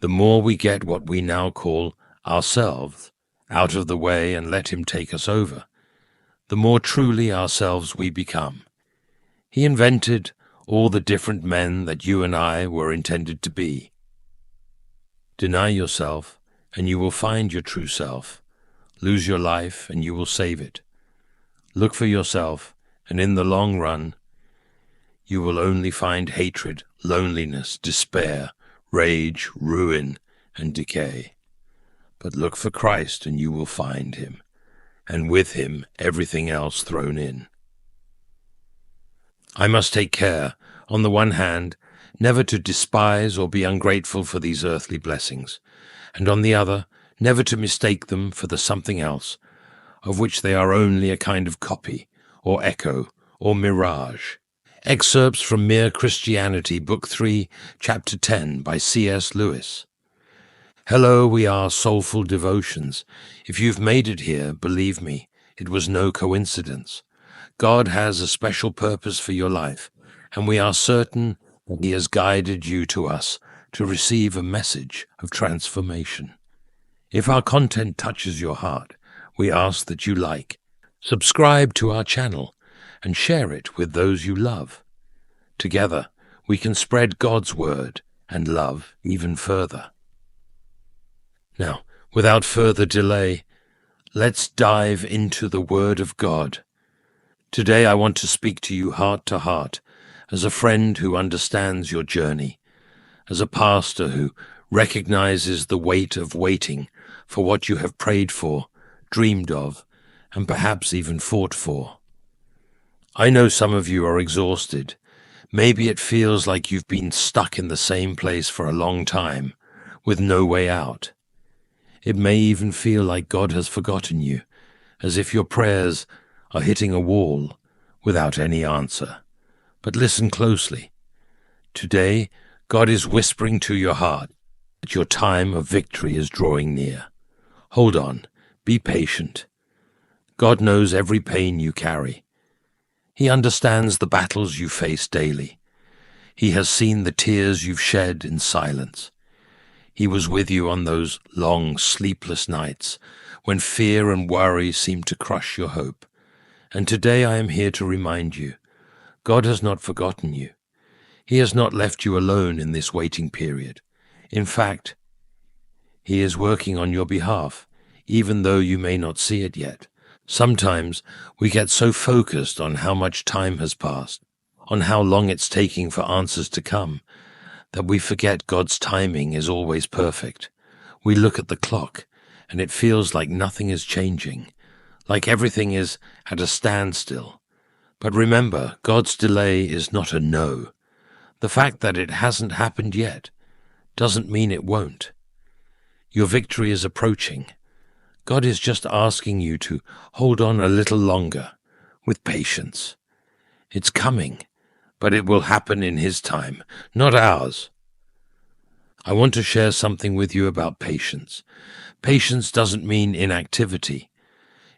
The more we get what we now call ourselves out of the way and let him take us over, the more truly ourselves we become. He invented all the different men that you and I were intended to be. Deny yourself, and you will find your true self. Lose your life, and you will save it. Look for yourself, and in the long run, you will only find hatred, loneliness, despair, rage, ruin, and decay. But look for Christ, and you will find him, and with him everything else thrown in. I must take care, on the one hand, never to despise or be ungrateful for these earthly blessings, and on the other, never to mistake them for the something else, of which they are only a kind of copy, or echo, or mirage. Excerpts from Mere Christianity, Book 3, Chapter 10, by s.Lewis. Hello, we are Soulful Devotions. If you've made it here, believe me, it was no coincidence. God has a special purpose for your life, and we are certain that he has guided you to us to receive a message of transformation. If our content touches your heart, we ask that you like, subscribe to our channel, and share it with those you love. Together, we can spread God's word and love even further. Now, without further delay, let's dive into the Word of God. Today I want to speak to you heart to heart, as a friend who understands your journey, as a pastor who recognizes the weight of waiting for what you have prayed for, dreamed of, and perhaps even fought for. I know some of you are exhausted. Maybe it feels like you've been stuck in the same place for a long time, with no way out. It may even feel like God has forgotten you, as if your prayers are hitting a wall without any answer. But listen closely. Today, God is whispering to your heart that your time of victory is drawing near. Hold on, be patient. God knows every pain you carry. He understands the battles you face daily. He has seen the tears you've shed in silence. He was with you on those long, sleepless nights when fear and worry seemed to crush your hope. And today I am here to remind you, God has not forgotten you. He has not left you alone in this waiting period. In fact, he is working on your behalf, even though you may not see it yet. Sometimes we get so focused on how much time has passed, on how long it's taking for answers to come, that we forget God's timing is always perfect. We look at the clock, and it feels like nothing is changing, like everything is at a standstill. But remember, God's delay is not a no. The fact that it hasn't happened yet doesn't mean it won't. Your victory is approaching. God is just asking you to hold on a little longer, with patience. It's coming, but it will happen in his time, not ours. I want to share something with you about patience. Patience doesn't mean inactivity.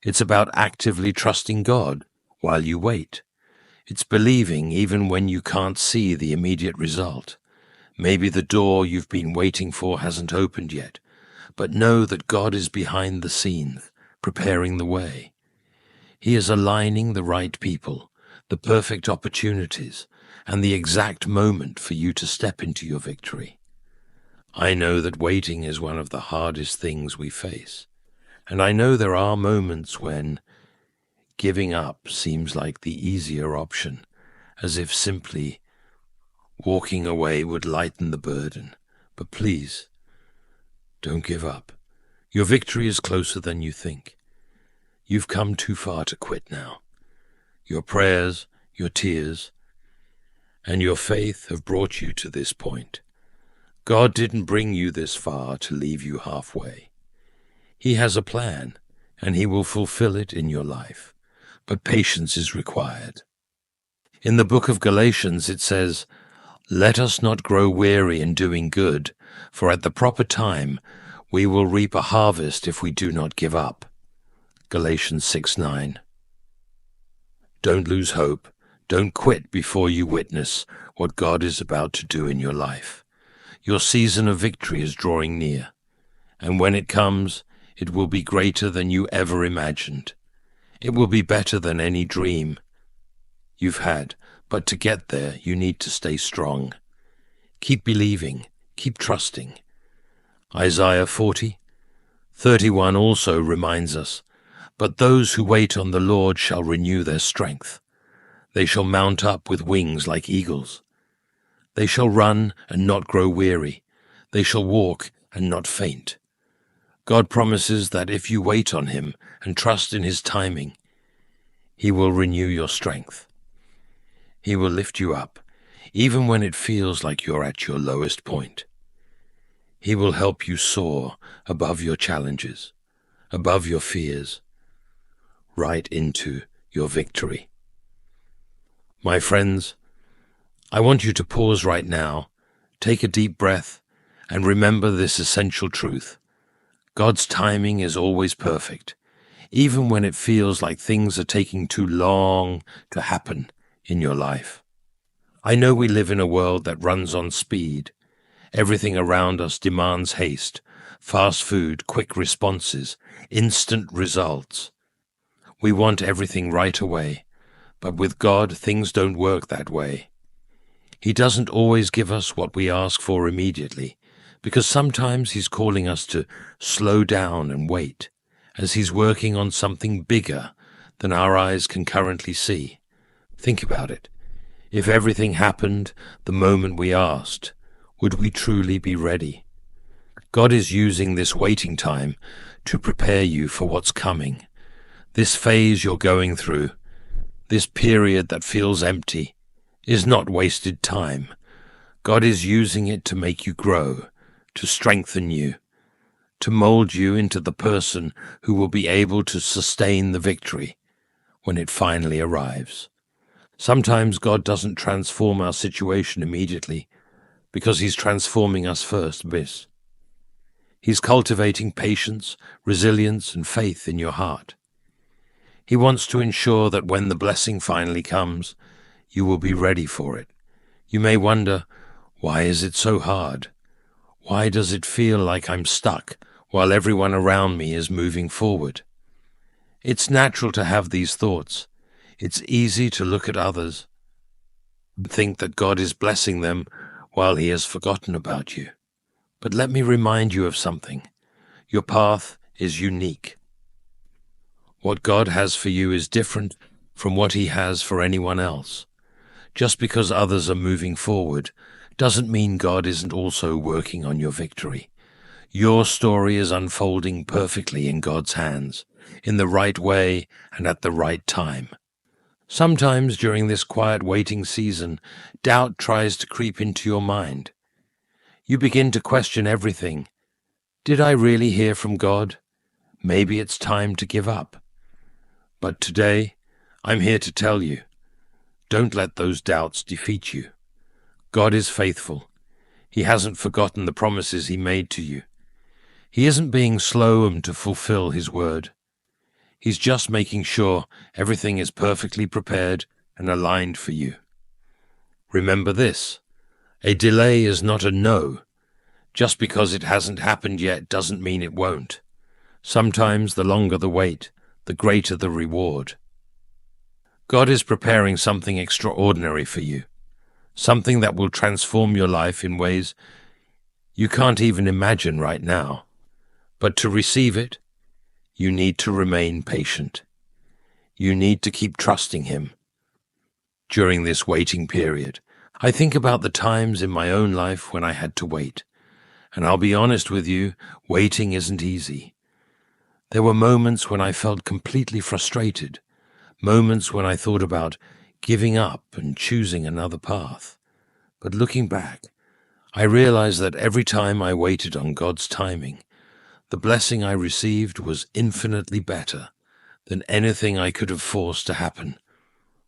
It's about actively trusting God while you wait. It's believing even when you can't see the immediate result. Maybe the door you've been waiting for hasn't opened yet, but know that God is behind the scenes, preparing the way. He is aligning the right people, the perfect opportunities, and the exact moment for you to step into your victory. I know that waiting is one of the hardest things we face, and I know there are moments when giving up seems like the easier option, as if simply walking away would lighten the burden. But please, don't give up. Your victory is closer than you think. You've come too far to quit now. Your prayers, your tears, and your faith have brought you to this point. God didn't bring you this far to leave you halfway. He has a plan, and he will fulfill it in your life. But patience is required. In the book of Galatians it says, "Let us not grow weary in doing good, for at the proper time we will reap a harvest if we do not give up." Galatians 6:9. Don't lose hope. Don't quit before you witness what God is about to do in your life. Your season of victory is drawing near, and when it comes, it will be greater than you ever imagined. It will be better than any dream you've had, but to get there, you need to stay strong. Keep believing, keep trusting. Isaiah 40:31 also reminds us, "But those who wait on the Lord shall renew their strength. They shall mount up with wings like eagles. They shall run and not grow weary. They shall walk and not faint." God promises that if you wait on Him and trust in His timing, He will renew your strength. He will lift you up, even when it feels like you're at your lowest point. He will help you soar above your challenges, above your fears, right into your victory. My friends, I want you to pause right now, take a deep breath, and remember this essential truth. God's timing is always perfect, even when it feels like things are taking too long to happen in your life. I know we live in a world that runs on speed. Everything around us demands haste, fast food, quick responses, instant results. We want everything right away, but with God, things don't work that way. He doesn't always give us what we ask for immediately, because sometimes He's calling us to slow down and wait, as He's working on something bigger than our eyes can currently see. Think about it. If everything happened the moment we asked, would we truly be ready? God is using this waiting time to prepare you for what's coming. This phase you're going through, this period that feels empty, is not wasted time. God is using it to make you grow, to strengthen you, to mold you into the person who will be able to sustain the victory when it finally arrives. Sometimes God doesn't transform our situation immediately because He's transforming us first, miss. He's cultivating patience, resilience, and faith in your heart. He wants to ensure that when the blessing finally comes, you will be ready for it. You may wonder, why is it so hard? Why does it feel like I'm stuck while everyone around me is moving forward? It's natural to have these thoughts. It's easy to look at others and think that God is blessing them while He has forgotten about you. But let me remind you of something. Your path is unique. What God has for you is different from what He has for anyone else. Just because others are moving forward doesn't mean God isn't also working on your victory. Your story is unfolding perfectly in God's hands, in the right way and at the right time. Sometimes during this quiet waiting season, doubt tries to creep into your mind. You begin to question everything. Did I really hear from God? Maybe it's time to give up. But today, I'm here to tell you, don't let those doubts defeat you. God is faithful. He hasn't forgotten the promises He made to you. He isn't being slow to fulfill His word. He's just making sure everything is perfectly prepared and aligned for you. Remember this, a delay is not a no. Just because it hasn't happened yet doesn't mean it won't. Sometimes the longer the wait, the greater the reward. God is preparing something extraordinary for you, something that will transform your life in ways you can't even imagine right now. But to receive it, you need to remain patient. You need to keep trusting Him. During this waiting period, I think about the times in my own life when I had to wait. And I'll be honest with you, waiting isn't easy. There were moments when I felt completely frustrated, moments when I thought about giving up and choosing another path. But looking back, I realized that every time I waited on God's timing, the blessing I received was infinitely better than anything I could have forced to happen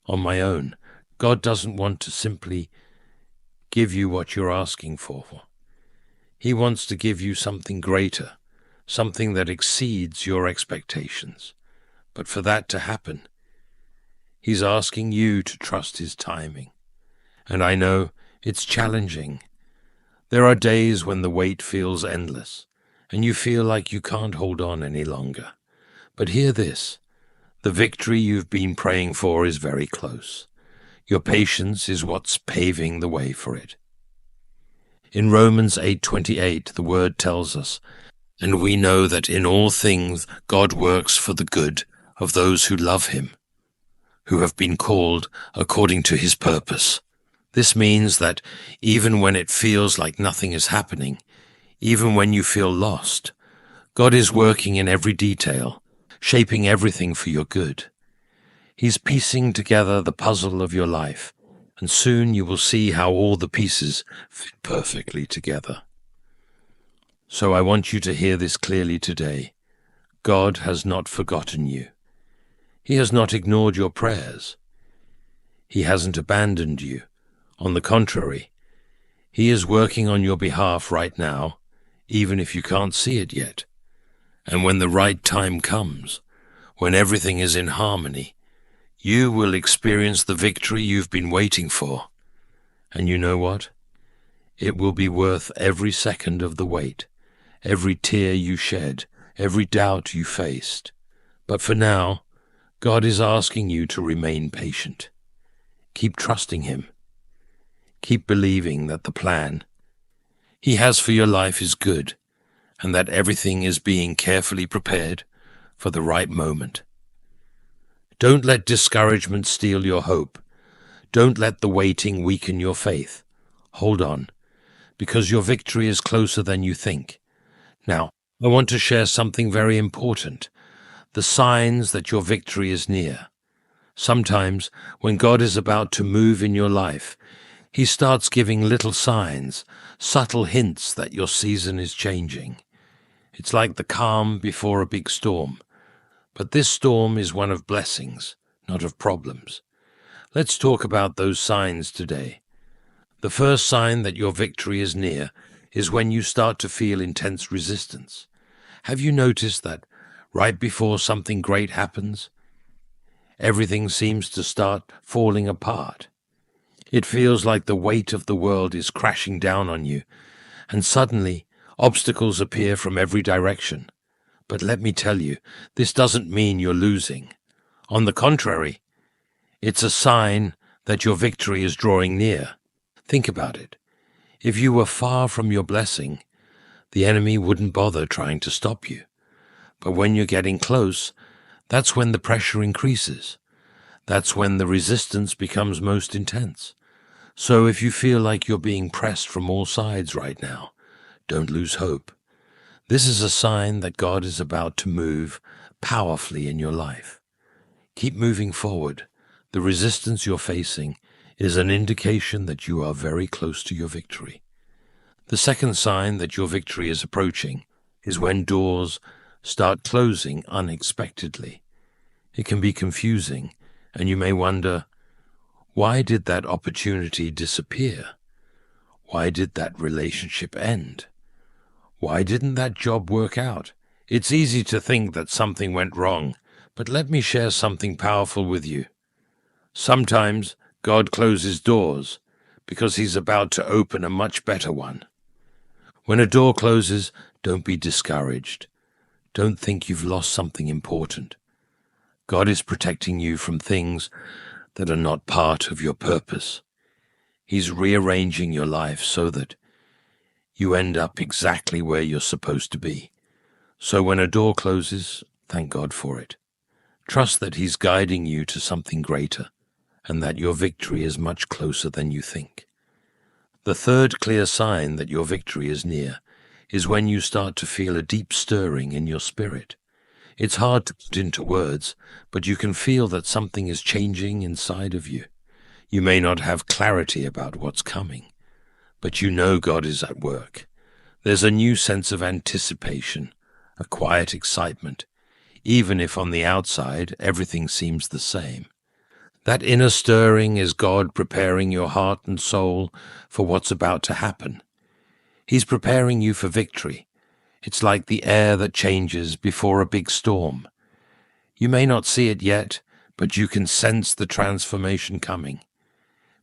on my own. God doesn't want to simply give you what you're asking for. He wants to give you something greater, something that exceeds your expectations. But for that to happen, He's asking you to trust His timing. And I know it's challenging. There are days when the wait feels endless, and you feel like you can't hold on any longer. But hear this. The victory you've been praying for is very close. Your patience is what's paving the way for it. In Romans 8:28, the word tells us, "And we know that in all things God works for the good of those who love him, who have been called according to his purpose." This means that even when it feels like nothing is happening, even when you feel lost, God is working in every detail, shaping everything for your good. He's piecing together the puzzle of your life, and soon you will see how all the pieces fit perfectly together. So I want you to hear this clearly today. God has not forgotten you. He has not ignored your prayers. He hasn't abandoned you. On the contrary, he is working on your behalf right now, even if you can't see it yet. And when the right time comes, when everything is in harmony, you will experience the victory you've been waiting for. And you know what? It will be worth every second of the wait, every tear you shed, every doubt you faced. But for now, God is asking you to remain patient. Keep trusting him. Keep believing that the plan he has for your life is good, and that everything is being carefully prepared for the right moment. Don't let discouragement steal your hope. Don't let the waiting weaken your faith. Hold on, because your victory is closer than you think. Now, I want to share something very important, the signs that your victory is near. Sometimes, when God is about to move in your life, he starts giving little signs, subtle hints that your season is changing. It's like the calm before a big storm. But this storm is one of blessings, not of problems. Let's talk about those signs today. The first sign that your victory is near is when you start to feel intense resistance. Have you noticed that right before something great happens, everything seems to start falling apart? It feels like the weight of the world is crashing down on you, and suddenly obstacles appear from every direction. But let me tell you, this doesn't mean you're losing. On the contrary, it's a sign that your victory is drawing near. Think about it. If you were far from your blessing, the enemy wouldn't bother trying to stop you. But when you're getting close, that's when the pressure increases. That's when the resistance becomes most intense. So if you feel like you're being pressed from all sides right now, don't lose hope. This is a sign that God is about to move powerfully in your life. Keep moving forward. The resistance you're facing is an indication that you are very close to your victory. The second sign that your victory is approaching is when doors start closing unexpectedly. It can be confusing, and you may wonder, why did that opportunity disappear? Why did that relationship end? Why didn't that job work out? It's easy to think that something went wrong, but let me share something powerful with you. Sometimes God closes doors because he's about to open a much better one. When a door closes, don't be discouraged. Don't think you've lost something important. God is protecting you from things that are not part of your purpose. He's rearranging your life so that you end up exactly where you're supposed to be. So when a door closes, thank God for it. Trust that he's guiding you to something greater, and that your victory is much closer than you think. The third clear sign that your victory is near is when you start to feel a deep stirring in your spirit. It's hard to put into words, but you can feel that something is changing inside of you. You may not have clarity about what's coming, but you know God is at work. There's a new sense of anticipation, a quiet excitement, even if on the outside everything seems the same. That inner stirring is God preparing your heart and soul for what's about to happen. He's preparing you for victory. It's like the air that changes before a big storm. You may not see it yet, but you can sense the transformation coming.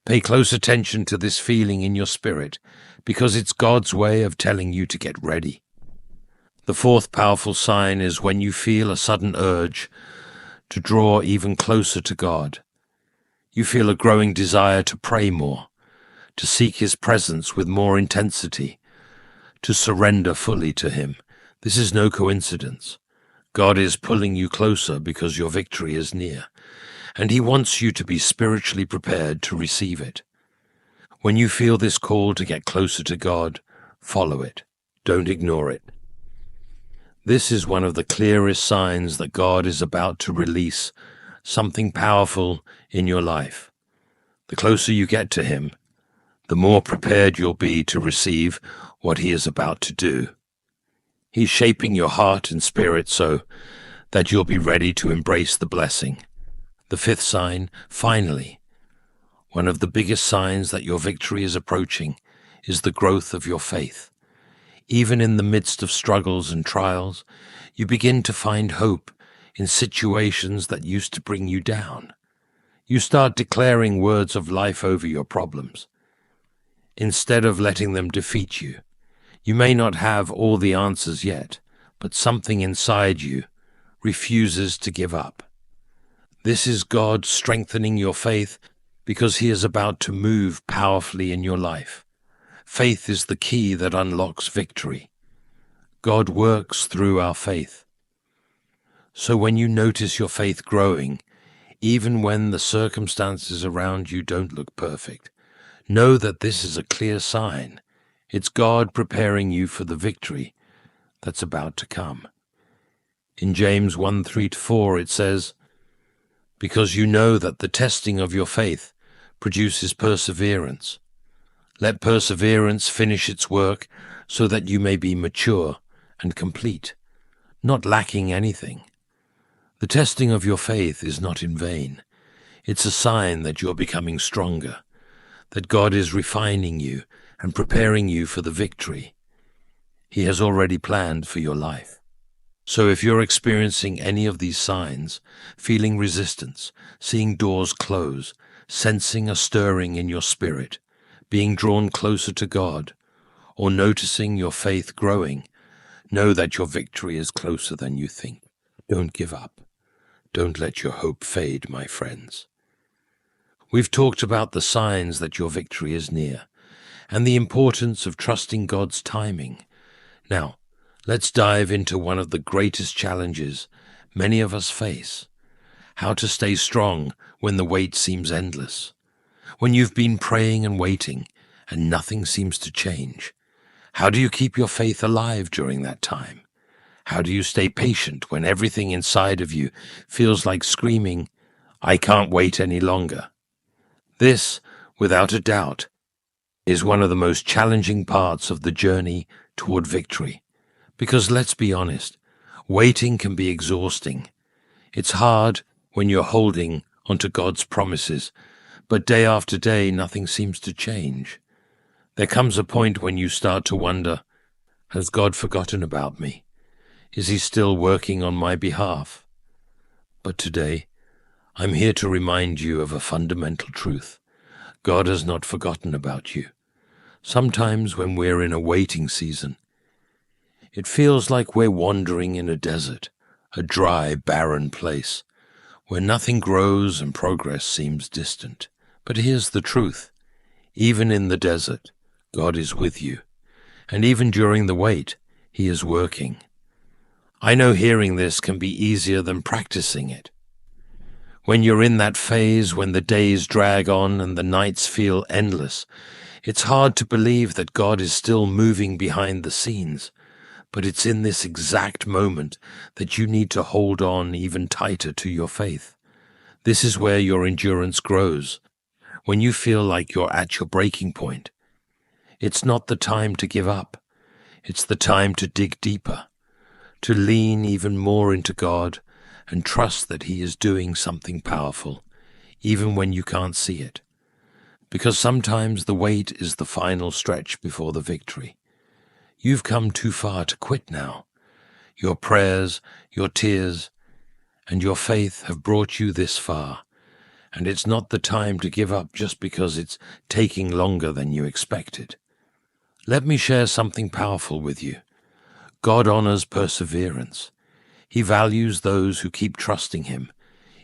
Pay close attention to this feeling in your spirit, because it's God's way of telling you to get ready. The fourth powerful sign is when you feel a sudden urge to draw even closer to God. You feel a growing desire to pray more, to seek His presence with more intensity, to surrender fully to Him. This is no coincidence. God is pulling you closer because your victory is near, and He wants you to be spiritually prepared to receive it. When you feel this call to get closer to God, follow it. Don't ignore it. This is one of the clearest signs that God is about to release something powerful in your life. The closer you get to Him, the more prepared you'll be to receive what He is about to do. He's shaping your heart and spirit so that you'll be ready to embrace the blessing. The fifth sign, finally, one of the biggest signs that your victory is approaching is the growth of your faith. Even in the midst of struggles and trials, you begin to find hope in situations that used to bring you down. You start declaring words of life over your problems, instead of letting them defeat you. You may not have all the answers yet, but something inside you refuses to give up. This is God strengthening your faith because He is about to move powerfully in your life. Faith is the key that unlocks victory. God works through our faith. So when you notice your faith growing, even when the circumstances around you don't look perfect, know that this is a clear sign. It's God preparing you for the victory that's about to come. In James 1:3-4 it says, "Because you know that the testing of your faith produces perseverance. Let perseverance finish its work so that you may be mature and complete, not lacking anything." The testing of your faith is not in vain. It's a sign that you're becoming stronger, that God is refining you and preparing you for the victory He has already planned for your life. So if you're experiencing any of these signs, feeling resistance, seeing doors close, sensing a stirring in your spirit, being drawn closer to God, or noticing your faith growing, know that your victory is closer than you think. Don't give up. Don't let your hope fade, my friends. We've talked about the signs that your victory is near, and the importance of trusting God's timing. Now, let's dive into one of the greatest challenges many of us face: how to stay strong when the wait seems endless. When you've been praying and waiting, and nothing seems to change, how do you keep your faith alive during that time? How do you stay patient when everything inside of you feels like screaming, "I can't wait any longer"? This, without a doubt, is one of the most challenging parts of the journey toward victory. Because let's be honest, waiting can be exhausting. It's hard when you're holding onto God's promises, but day after day nothing seems to change. There comes a point when you start to wonder, has God forgotten about me? Is He still working on my behalf? But today, I'm here to remind you of a fundamental truth. God has not forgotten about you. Sometimes when we're in a waiting season, it feels like we're wandering in a desert, a dry, barren place, where nothing grows and progress seems distant. But here's the truth. Even in the desert, God is with you. And even during the wait, He is working. I know hearing this can be easier than practicing it. When you're in that phase when the days drag on and the nights feel endless, it's hard to believe that God is still moving behind the scenes. But it's in this exact moment that you need to hold on even tighter to your faith. This is where your endurance grows. When you feel like you're at your breaking point, it's not the time to give up. It's the time to dig deeper, to lean even more into God and trust that He is doing something powerful, even when you can't see it. Because sometimes the wait is the final stretch before the victory. You've come too far to quit now. Your prayers, your tears, and your faith have brought you this far, and it's not the time to give up just because it's taking longer than you expected. Let me share something powerful with you. God honors perseverance. He values those who keep trusting Him,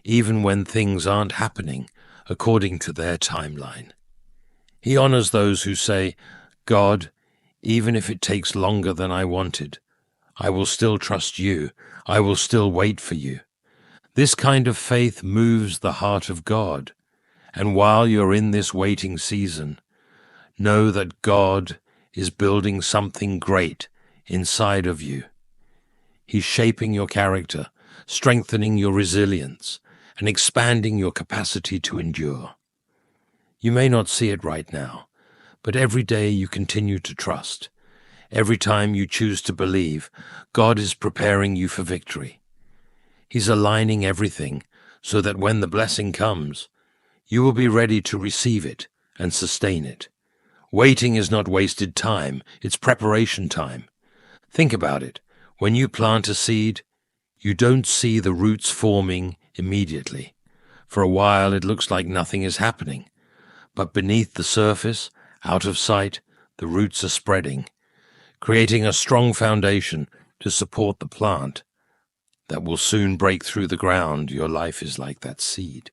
even when things aren't happening according to their timeline. He honors those who say, God, even if it takes longer than I wanted, I will still trust you. I will still wait for you. This kind of faith moves the heart of God. And while you're in this waiting season, know that God is building something great inside of you. He's shaping your character, strengthening your resilience, and expanding your capacity to endure. You may not see it right now, but every day you continue to trust. Every time you choose to believe, God is preparing you for victory. He's aligning everything so that when the blessing comes, you will be ready to receive it and sustain it. Waiting is not wasted time, it's preparation time. Think about it. When you plant a seed, you don't see the roots forming immediately. For a while it looks like nothing is happening. But beneath the surface, out of sight, the roots are spreading, creating a strong foundation to support the plant that will soon break through the ground. Your life is like that seed.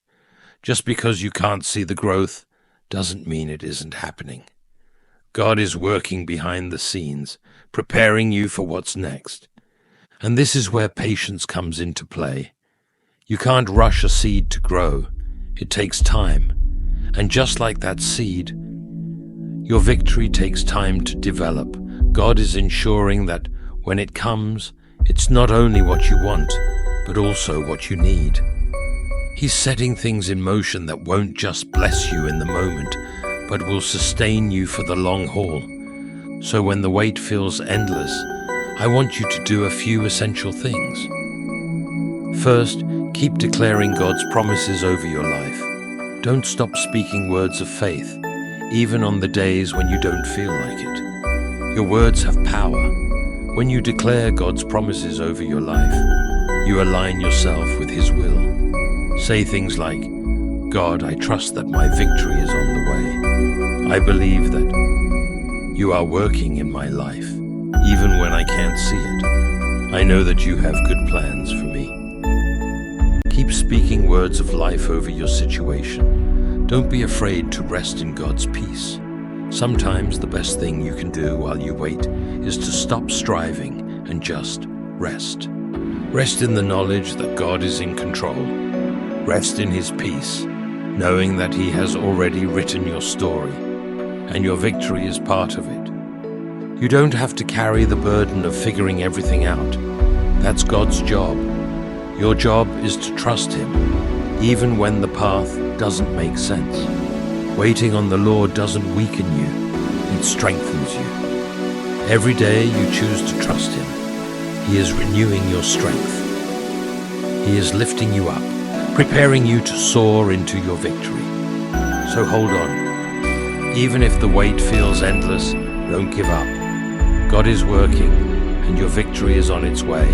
Just because you can't see the growth doesn't mean it isn't happening. God is working behind the scenes, preparing you for what's next. And this is where patience comes into play. You can't rush a seed to grow. It takes time. And just like that seed, your victory takes time to develop. God is ensuring that when it comes, it's not only what you want, but also what you need. He's setting things in motion that won't just bless you in the moment, but will sustain you for the long haul. So when the wait feels endless, I want you to do a few essential things. First, keep declaring God's promises over your life. Don't stop speaking words of faith, even on the days when you don't feel like it. Your words have power. When you declare God's promises over your life, you align yourself with His will. Say things like, God, I trust that my victory is on the way. I believe that you are working in my life, even when I can't see it. I know that you have good plans for me. Keep speaking words of life over your situation. Don't be afraid to rest in God's peace. Sometimes the best thing you can do while you wait is to stop striving and just rest. Rest in the knowledge that God is in control. Rest in His peace, knowing that He has already written your story, and your victory is part of it. You don't have to carry the burden of figuring everything out. That's God's job. Your job is to trust Him, even when the path doesn't make sense. Waiting on the Lord doesn't weaken you, it strengthens you. Every day you choose to trust Him, He is renewing your strength. He is lifting you up, preparing you to soar into your victory. So hold on. Even if the wait feels endless, don't give up. God is working, and your victory is on its way.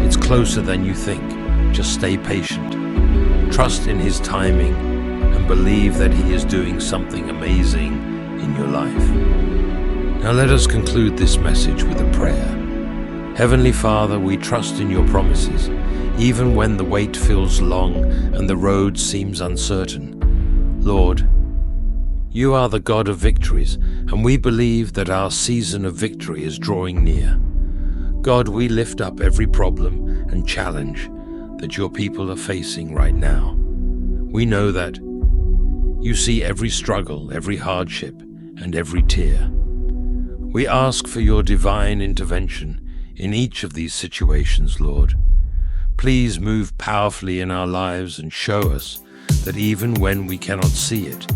It's closer than you think. Just stay patient. Trust in His timing, and believe that He is doing something amazing in your life. Now let us conclude this message with a prayer. Heavenly Father, we trust in your promises, even when the wait feels long and the road seems uncertain. Lord, you are the God of victories, and we believe that our season of victory is drawing near. God, we lift up every problem and challenge that your people are facing right now. We know that you see every struggle, every hardship, and every tear. We ask for your divine intervention in each of these situations, Lord. Please move powerfully in our lives and show us that even when we cannot see it,